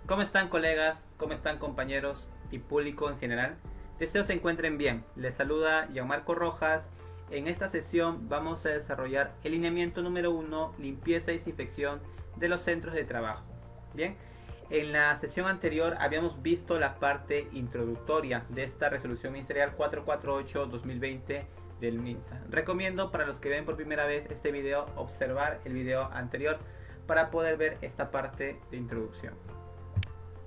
¿Cómo están, colegas? ¿Cómo están, compañeros y público en general? Deseo se encuentren bien. Les saluda Gianmarco Rojas. En esta sesión vamos a desarrollar el lineamiento número 1, limpieza y desinfección de los centros de trabajo. Bien, en la sesión anterior habíamos visto la parte introductoria de esta resolución ministerial 448-2020 del MINSA. Recomiendo para los que ven por primera vez este video observar el video anterior para poder ver esta parte de introducción.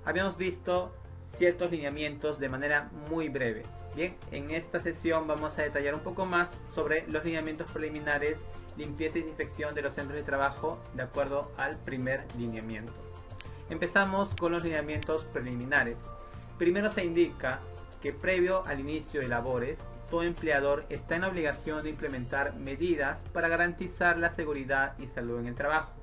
Habíamos visto ciertos lineamientos de manera muy breve. Bien, en esta sesión vamos a detallar un poco más sobre los lineamientos preliminares, limpieza y desinfección de los centros de trabajo de acuerdo al primer lineamiento. Empezamos con los lineamientos preliminares. Primero se indica que previo al inicio de labores, todo empleador está en obligación de implementar medidas para garantizar la seguridad y salud en el trabajo,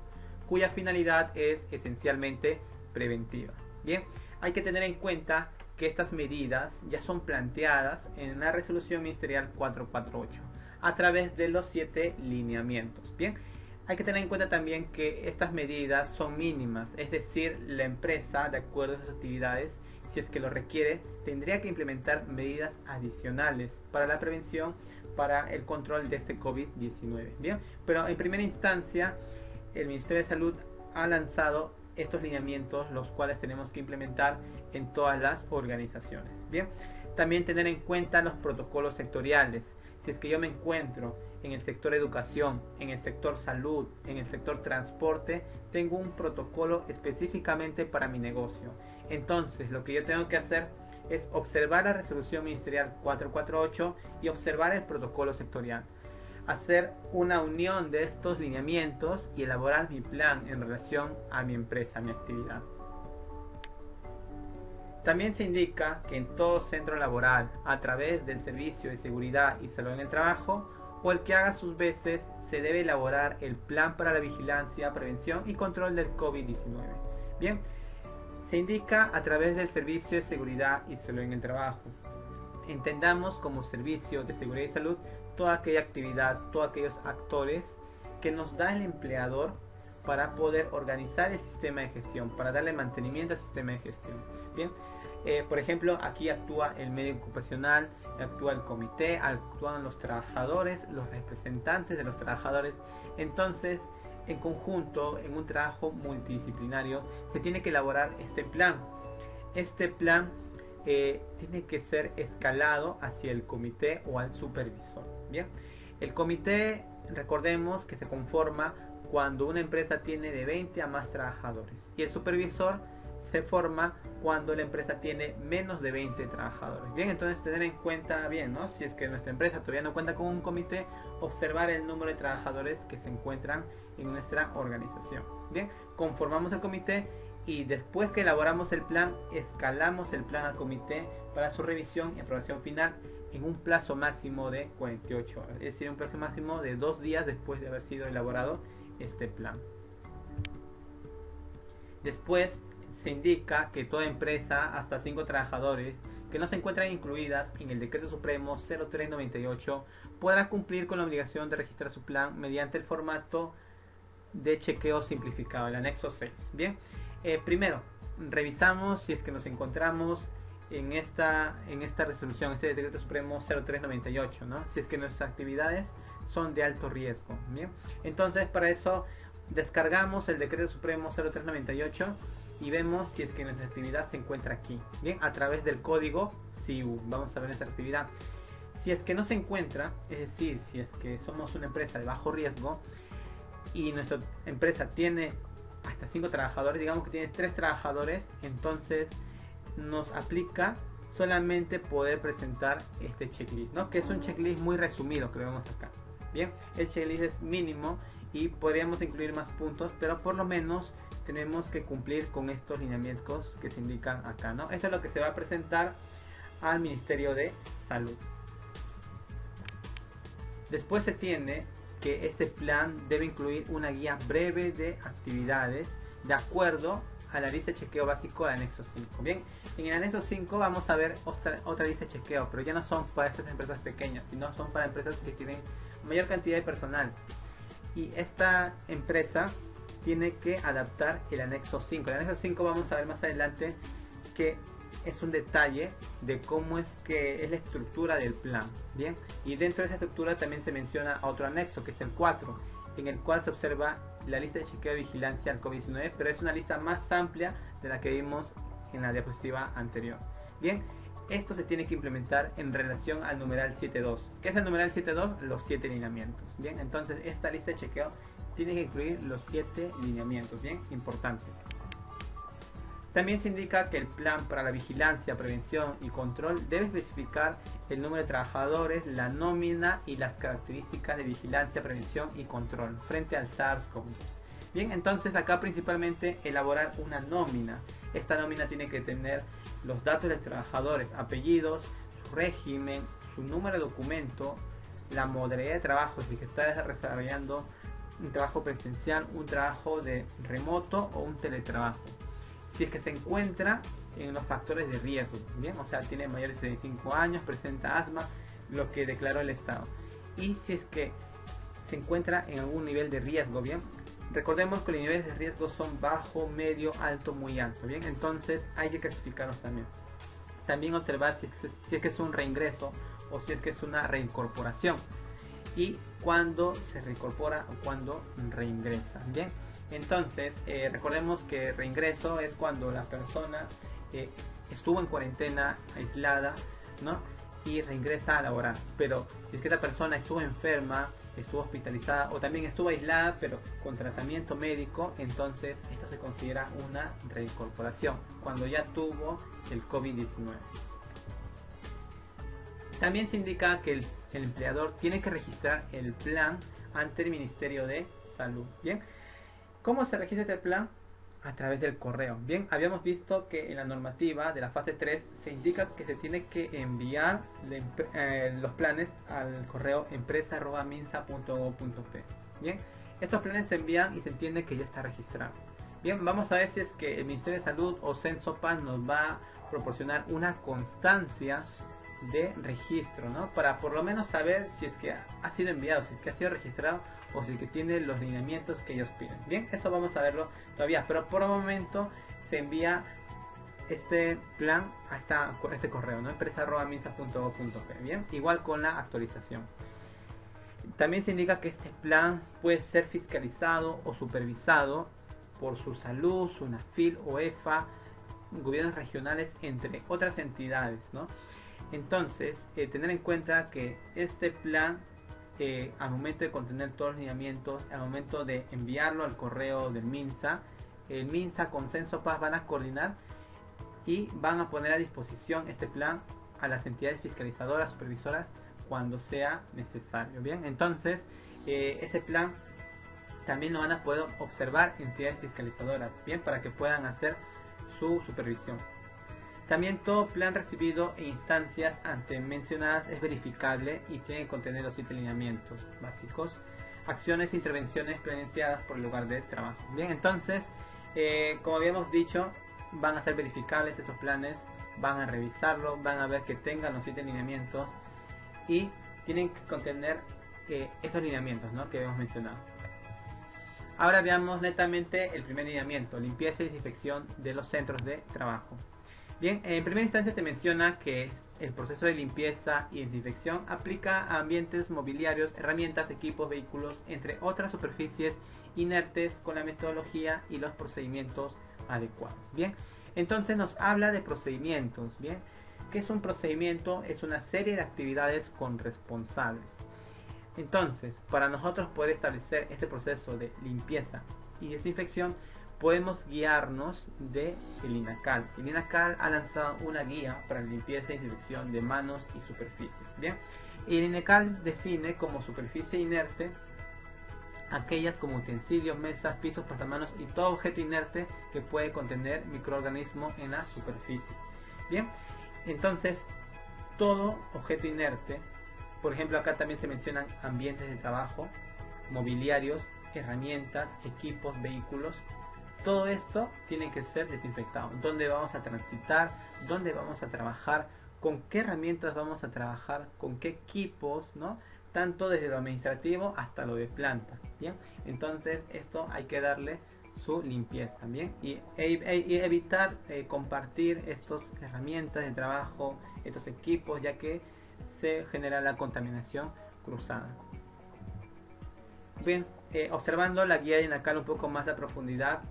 cuya finalidad es esencialmente preventiva. Bien, hay que tener en cuenta que estas medidas ya son planteadas en la resolución ministerial 448 a través de los 7 lineamientos. Bien, hay que tener en cuenta también que estas medidas son mínimas, es decir, la empresa, de acuerdo a sus actividades, si es que lo requiere, tendría que implementar medidas adicionales para la prevención, para el control de este COVID-19. Bien, pero en primera instancia, el Ministerio de Salud ha lanzado estos lineamientos, los cuales tenemos que implementar en todas las organizaciones. Bien, también tener en cuenta los protocolos sectoriales. Si es que yo me encuentro en el sector educación, en el sector salud, en el sector transporte, tengo un protocolo específicamente para mi negocio. Entonces, lo que yo tengo que hacer es observar la resolución ministerial 448 y observar el protocolo sectorial. Hacer una unión de estos lineamientos y elaborar mi plan en relación a mi empresa, a mi actividad. También se indica que en todo centro laboral, a través del Servicio de Seguridad y Salud en el Trabajo, o el que haga sus veces, se debe elaborar el plan para la vigilancia, prevención y control del COVID-19. Bien, se indica a través del Servicio de Seguridad y Salud en el Trabajo. Entendamos como servicio de seguridad y salud toda aquella actividad, todos aquellos actores que nos da el empleador para poder organizar el sistema de gestión, para darle mantenimiento al sistema de gestión. Bien, por ejemplo, aquí actúa el medio ocupacional, actúa el comité, actúan los trabajadores, los representantes de los trabajadores. Entonces, en conjunto, en un trabajo multidisciplinario, se tiene que elaborar este plan. Este plan tiene que ser escalado hacia el comité o al supervisor. Bien, el comité, recordemos que se conforma cuando una empresa tiene de 20 a más trabajadores, y el supervisor se forma cuando la empresa tiene menos de 20 trabajadores. Bien, entonces tener en cuenta bien, ¿no? Si es que nuestra empresa todavía no cuenta con un comité, observar el número de trabajadores que se encuentran en nuestra organización. Bien, conformamos el comité y después que elaboramos el plan, escalamos el plan al comité para su revisión y aprobación final en un plazo máximo de 48 horas, es decir, un plazo máximo de 2 días después de haber sido elaborado este plan. Después se indica que toda empresa hasta 5 trabajadores que no se encuentran incluidas en el Decreto Supremo 0398 podrá cumplir con la obligación de registrar su plan mediante el formato de chequeo simplificado, el anexo 6. Bien, primero revisamos si es que nos encontramos en esta resolución, este Decreto Supremo 0398, ¿no? Si es que nuestras actividades son de alto riesgo. Bien, entonces para eso descargamos el Decreto Supremo 0398 y vemos si es que nuestra actividad se encuentra aquí. Bien, a través del código SIU vamos a ver nuestra actividad. Si es que no se encuentra, es decir, si es que somos una empresa de bajo riesgo y nuestra empresa tiene hasta 5 trabajadores, digamos que tiene 3 trabajadores, entonces nos aplica solamente poder presentar este checklist, ¿no? Que es un checklist muy resumido que lo vemos acá. Bien, el checklist es mínimo y podríamos incluir más puntos, pero por lo menos tenemos que cumplir con estos lineamientos que se indican acá, ¿no? Esto es lo que se va a presentar al Ministerio de Salud. Después se tiene que este plan debe incluir una guía breve de actividades de acuerdo a la lista de chequeo básico del anexo 5. Bien, en el anexo 5 vamos a ver otra lista de chequeo, pero ya no son para estas empresas pequeñas, sino son para empresas que tienen mayor cantidad de personal. Y esta empresa tiene que adaptar el anexo 5. El anexo 5 vamos a ver más adelante que es un detalle de cómo es que es la estructura del plan, bien, y dentro de esa estructura también se menciona otro anexo que es el 4, en el cual se observa la lista de chequeo de vigilancia al COVID-19, pero es una lista más amplia de la que vimos en la diapositiva anterior. Bien, esto se tiene que implementar en relación al numeral 7.2. ¿Qué es el numeral 7.2? Los 7 lineamientos. Bien, entonces esta lista de chequeo tiene que incluir los 7 lineamientos. Bien, importante. También se indica que el plan para la vigilancia, prevención y control debe especificar el número de trabajadores, la nómina y las características de vigilancia, prevención y control frente al SARS-CoV-2. Bien, entonces acá principalmente elaborar una nómina. Esta nómina tiene que tener los datos de los trabajadores, apellidos, su régimen, su número de documento, la modalidad de trabajo, si está desarrollando un trabajo presencial, un trabajo de remoto o un teletrabajo. Si es que se encuentra en los factores de riesgo, bien, o sea, tiene mayores de 65 años, presenta asma, lo que declaró el Estado. Y si es que se encuentra en algún nivel de riesgo, bien. Recordemos que los niveles de riesgo son bajo, medio, alto, muy alto, bien. Entonces hay que clasificarlos también. También observar si es que es un reingreso o si es que es una reincorporación. Y cuándo se reincorpora o cuándo reingresa, bien. Entonces, recordemos que reingreso es cuando la persona estuvo en cuarentena, aislada, ¿no? Y reingresa a laborar. Pero si es que la persona estuvo enferma, estuvo hospitalizada o también estuvo aislada, pero con tratamiento médico, entonces esto se considera una reincorporación, cuando ya tuvo el COVID-19. También se indica que el empleador tiene que registrar el plan ante el Ministerio de Salud, ¿bien? ¿Cómo se registra este plan? A través del correo. Bien, habíamos visto que en la normativa de la fase 3 se indica que se tiene que enviar los planes al correo empresa@minsa.gov.p. Bien, estos planes se envían y se entiende que ya está registrado. Bien, vamos a ver si es que el Ministerio de Salud o Censopas nos va a proporcionar una constancia de registro, ¿no? Para por lo menos saber si es que ha sido enviado, si es que ha sido registrado o si es que tiene los lineamientos que ellos piden. Bien, eso vamos a verlo todavía, pero por el momento se envía este plan a este correo, ¿no? empresa@minsa.gov.p. Bien, igual con la actualización. También se indica que este plan puede ser fiscalizado o supervisado por su salud, SUNAFIL o EFA, gobiernos regionales, entre otras entidades, ¿no? Entonces, tener en cuenta que este plan, al momento de contener todos los lineamientos, al momento de enviarlo al correo del MINSA, el MINSA con Censopas van a coordinar y van a poner a disposición este plan a las entidades fiscalizadoras, supervisoras, cuando sea necesario. Bien, entonces, ese plan también lo van a poder observar entidades fiscalizadoras, bien, para que puedan hacer su supervisión. También todo plan recibido en instancias antes mencionadas es verificable y tiene que contener los 7 lineamientos básicos, acciones e intervenciones planteadas por el lugar de trabajo. Bien, entonces, como habíamos dicho, van a ser verificables estos planes, van a revisarlo, van a ver que tengan los 7 lineamientos y tienen que contener esos lineamientos, ¿no?, que habíamos mencionado. Ahora veamos netamente el primer lineamiento, limpieza y desinfección de los centros de trabajo. Bien, en primera instancia se menciona que el proceso de limpieza y desinfección aplica a ambientes mobiliarios, herramientas, equipos, vehículos, entre otras superficies inertes con la metodología y los procedimientos adecuados. Bien, entonces nos habla de procedimientos. Bien, ¿qué es un procedimiento? Es una serie de actividades con responsables. Entonces, para nosotros poder establecer este proceso de limpieza y desinfección, podemos guiarnos de el INACAL. El INACAL ha lanzado una guía para la limpieza y desinfección de manos y superficies. Bien, el INACAL define como superficie inerte aquellas como utensilios, mesas, pisos, pasamanos y todo objeto inerte que puede contener microorganismos en la superficie. Bien, entonces todo objeto inerte, por ejemplo acá también se mencionan ambientes de trabajo, mobiliarios, herramientas, equipos, vehículos. Todo esto tiene que ser desinfectado. ¿Dónde vamos a transitar? ¿Dónde vamos a trabajar? ¿Con qué herramientas vamos a trabajar? ¿Con qué equipos? ¿No? Tanto desde lo administrativo hasta lo de planta. ¿Bien? Entonces esto hay que darle su limpieza, bien, y evitar compartir estas herramientas de trabajo, estos equipos, ya que se genera la contaminación cruzada. Bien, observando la guía de INACAL un poco más a profundidad,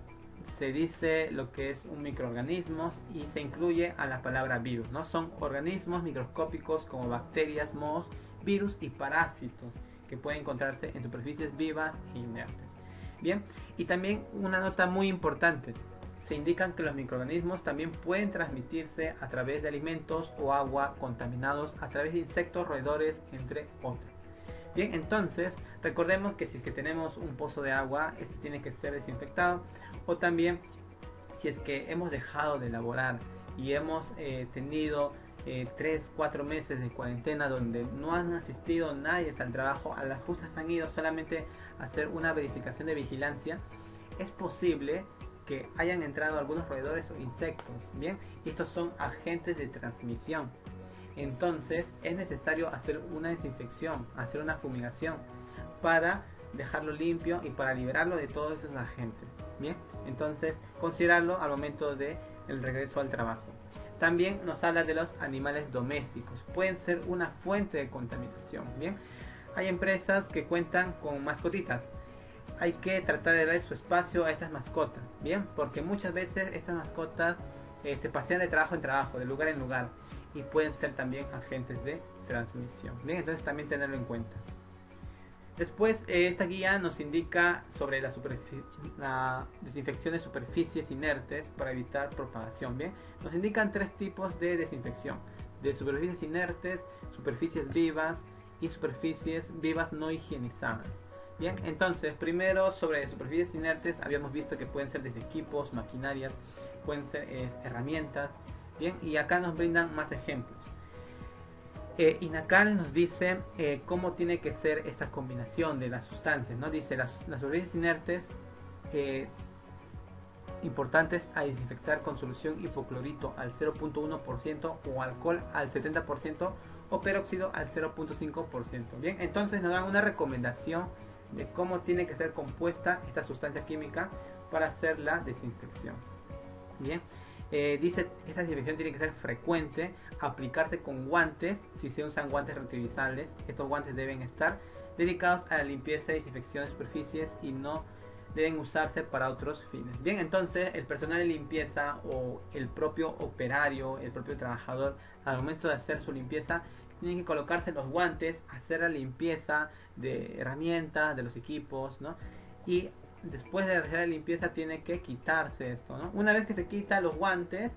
se dice lo que es un microorganismo y se incluye a la palabra virus, ¿no? Son organismos microscópicos como bacterias, mohos, virus y parásitos que pueden encontrarse en superficies vivas e inertes. Bien, y también una nota muy importante: se indican que los microorganismos también pueden transmitirse a través de alimentos o agua contaminados a través de insectos, roedores, entre otros. Bien, entonces recordemos que si es que tenemos un pozo de agua, este tiene que ser desinfectado, o también si es que hemos dejado de elaborar y hemos tenido 3-4 meses de cuarentena donde no han asistido nadie al trabajo, a las justas han ido solamente a hacer una verificación de vigilancia, es posible que hayan entrado algunos roedores o insectos, bien, y estos son agentes de transmisión. Entonces es necesario hacer una desinfección, hacer una fumigación para dejarlo limpio y para liberarlo de todos esos agentes. Bien, entonces considerarlo al momento del regreso al trabajo. También nos habla de los animales domésticos, pueden ser una fuente de contaminación. Bien, hay empresas que cuentan con mascotitas. Hay que tratar de dar su espacio a estas mascotas, bien, porque muchas veces estas mascotas se pasean de trabajo en trabajo, de lugar en lugar, y pueden ser también agentes de transmisión. Bien, entonces también tenerlo en cuenta. Después, esta guía nos indica sobre la desinfección de superficies inertes para evitar propagación. Bien, nos indican 3 tipos de desinfección: de superficies inertes, superficies vivas y superficies vivas no higienizadas. Bien, entonces primero sobre superficies inertes habíamos visto que pueden ser desde equipos, maquinarias, pueden ser herramientas. Bien, y acá nos brindan más ejemplos. INACAL nos dice cómo tiene que ser esta combinación de las sustancias, ¿no? Dice las superficies inertes importantes a desinfectar con solución hipoclorito al 0.1% o alcohol al 70% o peróxido al 0.5%. Bien, entonces nos dan una recomendación de cómo tiene que ser compuesta esta sustancia química para hacer la desinfección. Bien, dice esta desinfección tiene que ser frecuente, aplicarse con guantes si se usan guantes reutilizables. Estos guantes deben estar dedicados a la limpieza y desinfección de superficies y no deben usarse para otros fines. Bien, entonces el personal de limpieza o el propio operario, el propio trabajador, al momento de hacer su limpieza, tienen que colocarse los guantes, hacer la limpieza de herramientas, de los equipos, ¿no? Y después de realizar la limpieza tiene que quitarse esto, ¿no? Una vez que se quita los guantes,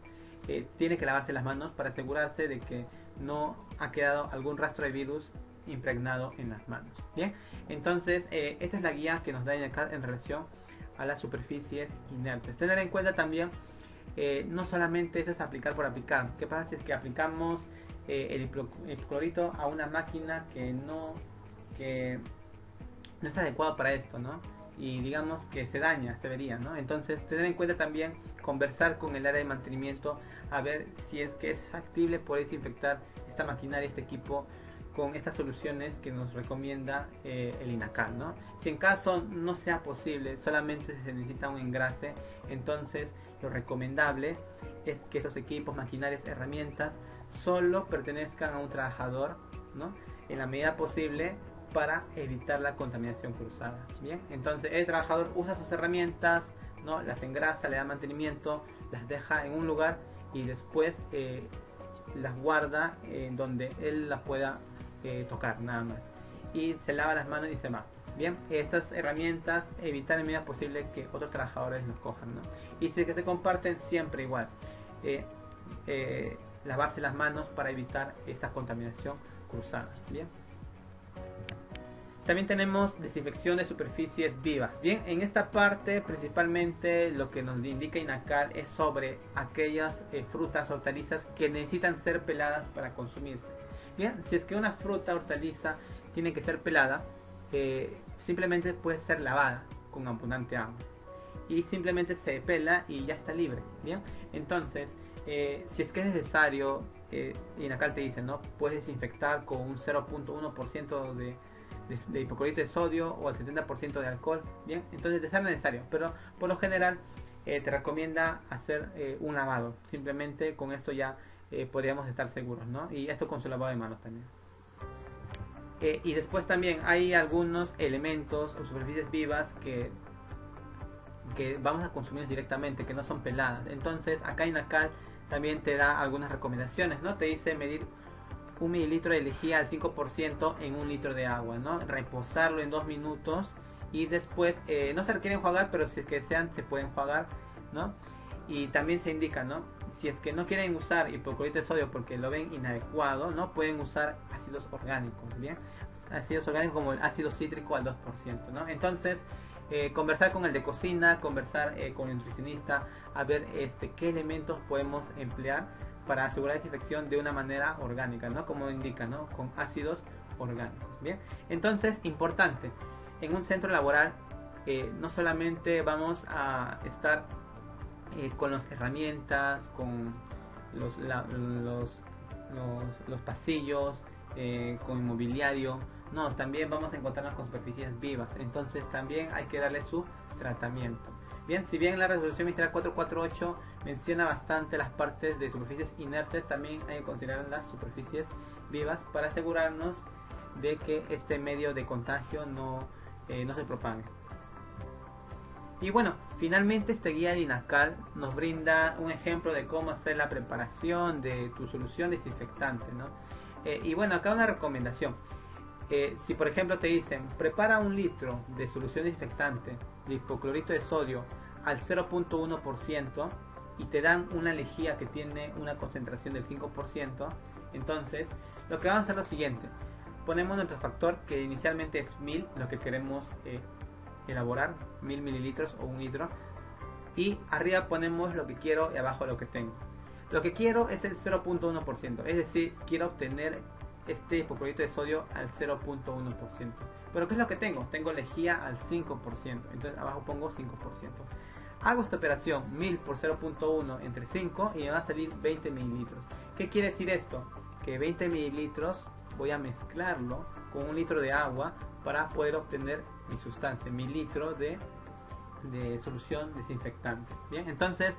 tiene que lavarse las manos para asegurarse de que no ha quedado algún rastro de virus impregnado en las manos. Bien, entonces esta es la guía que nos da acá en relación a las superficies inertes. Tener en cuenta también, no solamente eso es aplicar por aplicar. ¿Qué pasa si es que aplicamos el hipoclorito a una máquina que no es adecuada para esto, ¿no? Y digamos que se daña, se vería, ¿no? Entonces tener en cuenta también conversar con el área de mantenimiento a ver si es que es factible poder desinfectar esta maquinaria, este equipo, con estas soluciones que nos recomienda el INACAL, ¿no? Si en caso no sea posible, solamente se necesita un engrase, entonces lo recomendable es que estos equipos, maquinarias, herramientas solo pertenezcan a un trabajador, ¿no? En la medida posible, para evitar la contaminación cruzada. Bien, entonces el trabajador usa sus herramientas, ¿no? Las engrasa, le da mantenimiento, las deja en un lugar y después las guarda en donde él las pueda tocar, nada más, y se lava las manos y se va. Bien, estas herramientas evitar en medida posible que otros trabajadores los cojan, ¿no? Y si es que se comparten, siempre igual lavarse las manos para evitar esta contaminación cruzada. Bien, también tenemos desinfección de superficies vivas. Bien, en esta parte principalmente lo que nos indica INACAL es sobre aquellas frutas, hortalizas que necesitan ser peladas para consumirse. Bien, si es que una fruta, hortaliza tiene que ser pelada, simplemente puede ser lavada con abundante agua y simplemente se pela y ya está libre. Bien, entonces si es que es necesario, INACAL te dice, ¿no? Puedes desinfectar con un 0.1% de hipoclorito de sodio o el 70% de alcohol. Bien, entonces de ser necesario, pero por lo general te recomienda hacer un lavado. Simplemente con esto ya podríamos estar seguros, ¿no? Y esto con su lavado de manos también. Y después también hay algunos elementos o superficies vivas que vamos a consumir directamente, que no son peladas. Entonces acá INACAL también te da algunas recomendaciones, ¿no? Te dice medir 1 mililitro de lejía al 5% en 1 litro de agua, ¿no? Reposarlo en 2 minutos y después, no se requiere enjuagar, pero si es que desean se puede enjuagar, ¿no? Y también se indica, ¿no? Si es que no quieren usar hipoclorito de sodio porque lo ven inadecuado, ¿no? Pueden usar ácidos orgánicos, ¿bien? Ácidos orgánicos como el ácido cítrico al 2%, ¿no? Entonces, conversar con el de cocina, conversar con el nutricionista, a ver qué elementos podemos emplear para asegurar la desinfección de una manera orgánica, ¿no? Como indica, ¿no? Con ácidos orgánicos, ¿bien? Entonces, importante, en un centro laboral no solamente vamos a estar con las herramientas, con los pasillos, con inmobiliario, no, también vamos a encontrarnos con superficies vivas, entonces también hay que darle su tratamiento. Bien, si bien la resolución ministerial 448 menciona bastante las partes de superficies inertes, también hay que considerar las superficies vivas para asegurarnos de que este medio de contagio no se propague. Y bueno, finalmente esta guía de INACAL nos brinda un ejemplo de cómo hacer la preparación de tu solución desinfectante, ¿no? Y bueno, acá una recomendación. Si por ejemplo te dicen, prepara 1 litro de solución desinfectante de hipoclorito de sodio al 0.1% y te dan una lejía que tiene una concentración del 5%, entonces lo que vamos a hacer es lo siguiente. Ponemos nuestro factor, que inicialmente es 1000, lo que queremos elaborar, 1000 mililitros o 1 litro, y arriba ponemos lo que quiero y abajo lo que tengo. Lo que quiero es el 0.1%, es decir, quiero obtener este hipoclorito de sodio al 0.1%. Pero ¿qué es lo que tengo? Tengo lejía al 5%, entonces abajo pongo 5%. Hago esta operación 1000 por 0.1 entre 5 y me va a salir 20 mililitros. ¿Qué quiere decir esto? Que 20 mililitros voy a mezclarlo con 1 litro de agua para poder obtener mi sustancia, mi litro de solución desinfectante. Bien, entonces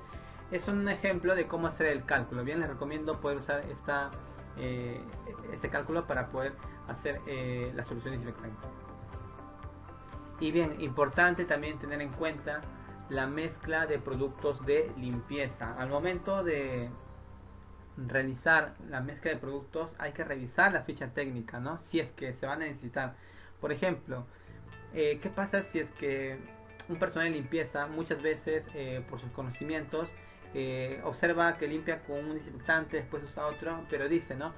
es un ejemplo de cómo hacer el cálculo. Bien, les recomiendo poder usar este cálculo para poder hacer la solución desinfectante. Y bien, importante también tener en cuenta la mezcla de productos de limpieza. Al momento de realizar la mezcla de productos hay que revisar la ficha técnica, ¿no? Si es que se van a necesitar. Por ejemplo, ¿qué pasa si es que un personal de limpieza muchas veces por sus conocimientos observa que limpia con un desinfectante, después usa otro, pero dice, ¿no?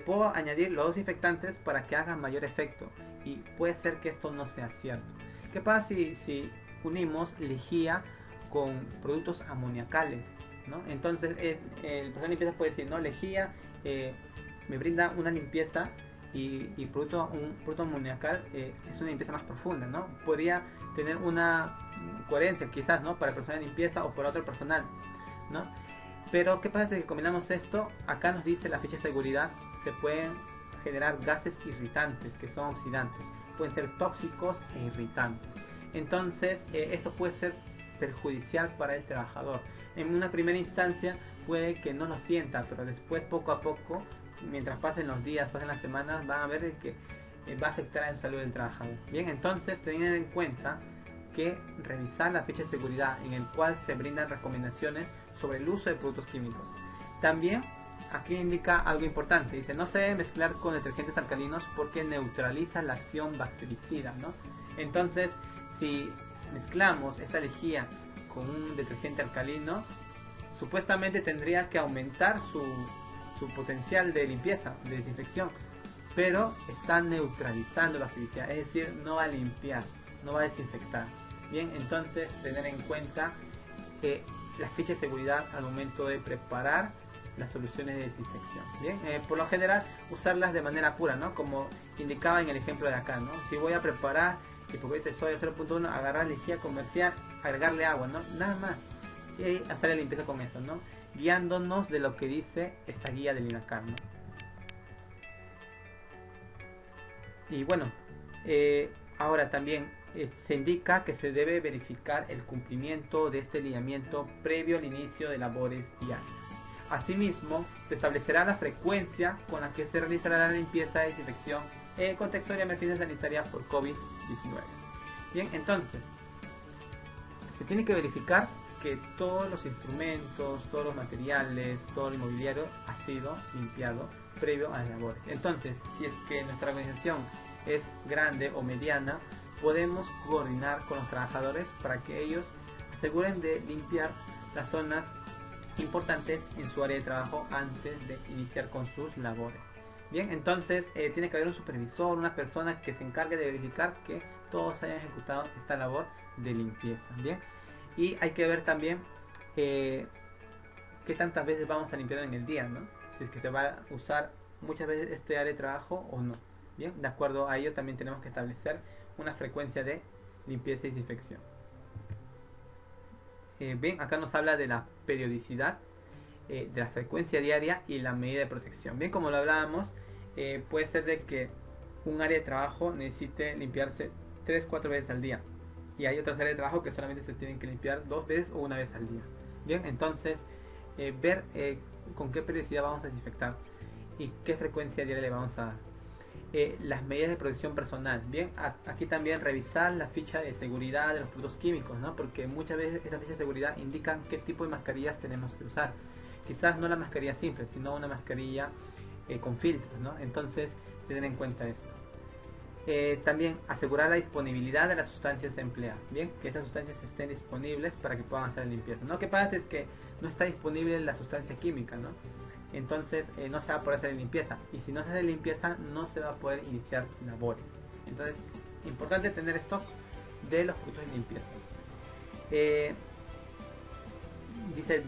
Puedo añadir los desinfectantes para que hagan mayor efecto, y puede ser que esto no sea cierto. ¿Qué pasa si unimos lejía con productos amoniacales, ¿no? Entonces el personal de limpieza puede decir, no, lejía me brinda una limpieza y un producto amoniacal es una limpieza más profunda, ¿no? Podría tener una coherencia quizás, ¿no? Para el personal de limpieza o para otro personal, ¿no? Pero ¿qué pasa si combinamos esto? Acá nos dice la ficha de seguridad, se pueden generar gases irritantes que son oxidantes, pueden ser tóxicos e irritantes. Entonces esto puede ser perjudicial para el trabajador. En una primera instancia puede que no lo sienta, pero después poco a poco, mientras pasen los días, pasen las semanas, van a ver que va a afectar a la salud del trabajador. Bien, entonces tengan en cuenta que revisar la ficha de seguridad en el cual se brindan recomendaciones sobre el uso de productos químicos. También aquí indica algo importante, dice, no se debe mezclar con detergentes alcalinos porque neutraliza la acción bactericida, ¿no? Entonces, si mezclamos esta lejía con un detergente alcalino, supuestamente tendría que aumentar su potencial de limpieza, de desinfección, pero está neutralizando la bactericidad, es decir, no va a limpiar, no va a desinfectar. Bien, entonces tener en cuenta que las fichas de seguridad al momento de preparar las soluciones de desinfección. Bien, por lo general usarlas de manera pura, ¿no? Como indicaba en el ejemplo de acá, ¿no? Si voy a preparar hipoclorito de sodio 0.1, agarrar lejía comercial, agregarle agua, ¿no? Nada más. Y hacer la limpieza con eso, ¿no? Guiándonos de lo que dice esta guía del INACAL, ¿no? Y bueno, Ahora también se indica que se debe verificar el cumplimiento de este lineamiento previo al inicio de labores diarias. Asimismo, se establecerá la frecuencia con la que se realizará la limpieza y desinfección en contexto de emergencia sanitaria por COVID-19. Bien, entonces, se tiene que verificar que todos los instrumentos, todos los materiales, todo el mobiliario ha sido limpiado previo a las labores. Entonces, si es que nuestra organización es grande o mediana, podemos coordinar con los trabajadores para que ellos aseguren de limpiar las zonas importantes en su área de trabajo antes de iniciar con sus labores. Bien, entonces tiene que haber un supervisor, una persona que se encargue de verificar que todos hayan ejecutado esta labor de limpieza. Bien, y hay que ver también qué tantas veces vamos a limpiar en el día, ¿no? Si es que se va a usar muchas veces este área de trabajo o no. Bien, de acuerdo a ello también tenemos que establecer una frecuencia de limpieza y desinfección. Bien, acá nos habla de la periodicidad, de la frecuencia diaria y la medida de protección. Bien, como lo hablábamos, puede ser de que un área de trabajo necesite limpiarse 3-4 veces al día, y hay otras áreas de trabajo que solamente se tienen que limpiar 2 veces o 1 vez al día. Bien, entonces ver con qué periodicidad vamos a desinfectar y qué frecuencia diaria le vamos a dar. Las medidas de protección personal. Bien, aquí también revisar la ficha de seguridad de los productos químicos, ¿no? Porque muchas veces estas fichas de seguridad indican qué tipo de mascarillas tenemos que usar. Quizás no la mascarilla simple, sino una mascarilla con filtros, ¿no? Entonces, tener en cuenta esto. También asegurar la disponibilidad de las sustancias empleadas. Bien, que estas sustancias estén disponibles para que puedan hacer la limpieza. Lo que pasa es que no está disponible la sustancia química, ¿no? Entonces no se va a poder hacer limpieza, y si no se hace limpieza no se va a poder iniciar labores. Entonces, importante tener stock de los productos de limpieza. Dice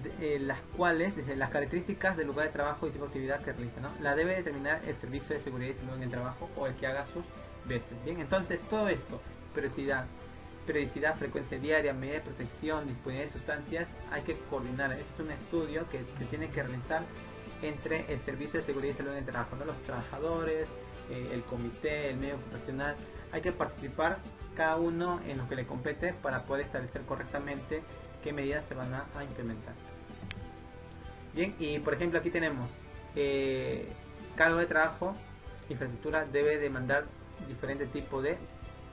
las características del lugar de trabajo y tipo de actividad que realiza, ¿no? La debe determinar el servicio de seguridad y salud en el trabajo o el que haga sus veces. Bien, entonces todo esto, periodicidad, frecuencia diaria, medida de protección, disponibilidad de sustancias, hay que coordinar. Este es un estudio que se tiene que realizar entre el servicio de seguridad y salud en el trabajo, ¿no? Los trabajadores, el comité, el medio ocupacional. Hay que participar cada uno en lo que le compete para poder establecer correctamente qué medidas se van a implementar. Bien, y por ejemplo aquí tenemos cargo de trabajo, infraestructura debe demandar diferente tipo de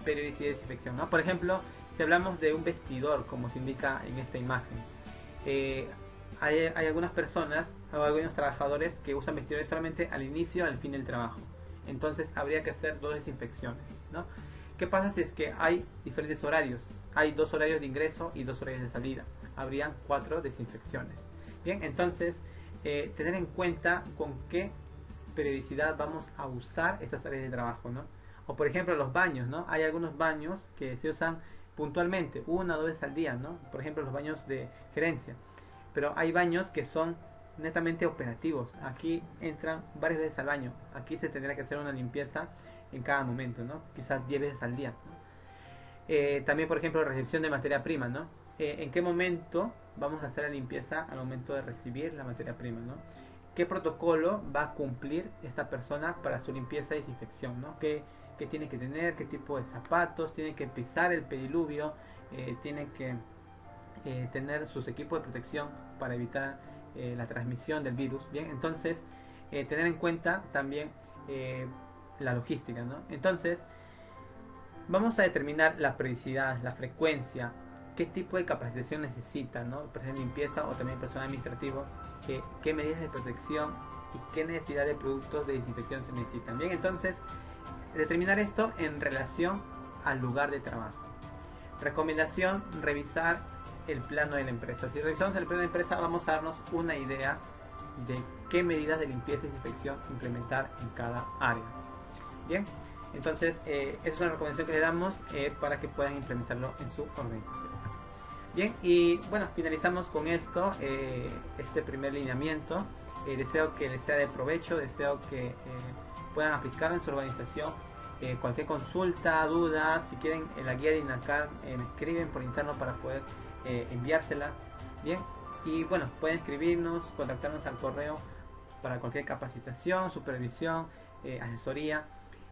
periodicidad de desinfección, ¿no? Por ejemplo, si hablamos de un vestidor, como se indica en esta imagen, hay algunas personas o algunos trabajadores que usan vestidores solamente al inicio y al fin del trabajo. Entonces habría que hacer 2 desinfecciones, ¿no? ¿Qué pasa si es que hay diferentes horarios? Hay 2 horarios de ingreso y 2 horarios de salida. Habrían 4 desinfecciones. Bien, entonces tener en cuenta con qué periodicidad vamos a usar estas áreas de trabajo, ¿no? O por ejemplo los baños, ¿no? Hay algunos baños que se usan puntualmente, 1 o 2 veces al día, ¿no? Por ejemplo los baños de gerencia. Pero hay baños que son netamente operativos. Aquí entran varias veces al baño. Aquí se tendrá que hacer una limpieza en cada momento, ¿no? Quizás 10 veces al día, ¿no? También, por ejemplo, recepción de materia prima, ¿no? ¿En qué momento vamos a hacer la limpieza al momento de recibir la materia prima, ¿no? ¿Qué protocolo va a cumplir esta persona para su limpieza y desinfección, ¿no? ¿Qué tiene que tener? ¿Qué tipo de zapatos? ¿Tiene que pisar el pediluvio? ¿Tiene que tener sus equipos de protección para evitar la transmisión del virus? Bien, entonces tener en cuenta también la logística, ¿no? Entonces vamos a determinar la periodicidad, la frecuencia, qué tipo de capacitación necesita, ¿no? Personal de limpieza o también personal administrativo, qué medidas de protección y qué necesidad de productos de desinfección se necesitan. Bien, entonces determinar esto en relación al lugar de trabajo. Recomendación: revisar el plano de la empresa. Si revisamos el plano de la empresa, vamos a darnos una idea de qué medidas de limpieza y desinfección implementar en cada área. Bien, entonces esa es una recomendación que le damos para que puedan implementarlo en su organización. Bien, y bueno, finalizamos con esto, este primer lineamiento. Deseo que les sea de provecho, deseo que puedan aplicarlo en su organización. Cualquier consulta, duda, si quieren la guía de INACAR, me escriben por interno para poder enviársela. Bien, y bueno, pueden escribirnos, contactarnos al correo para cualquier capacitación, supervisión, asesoría.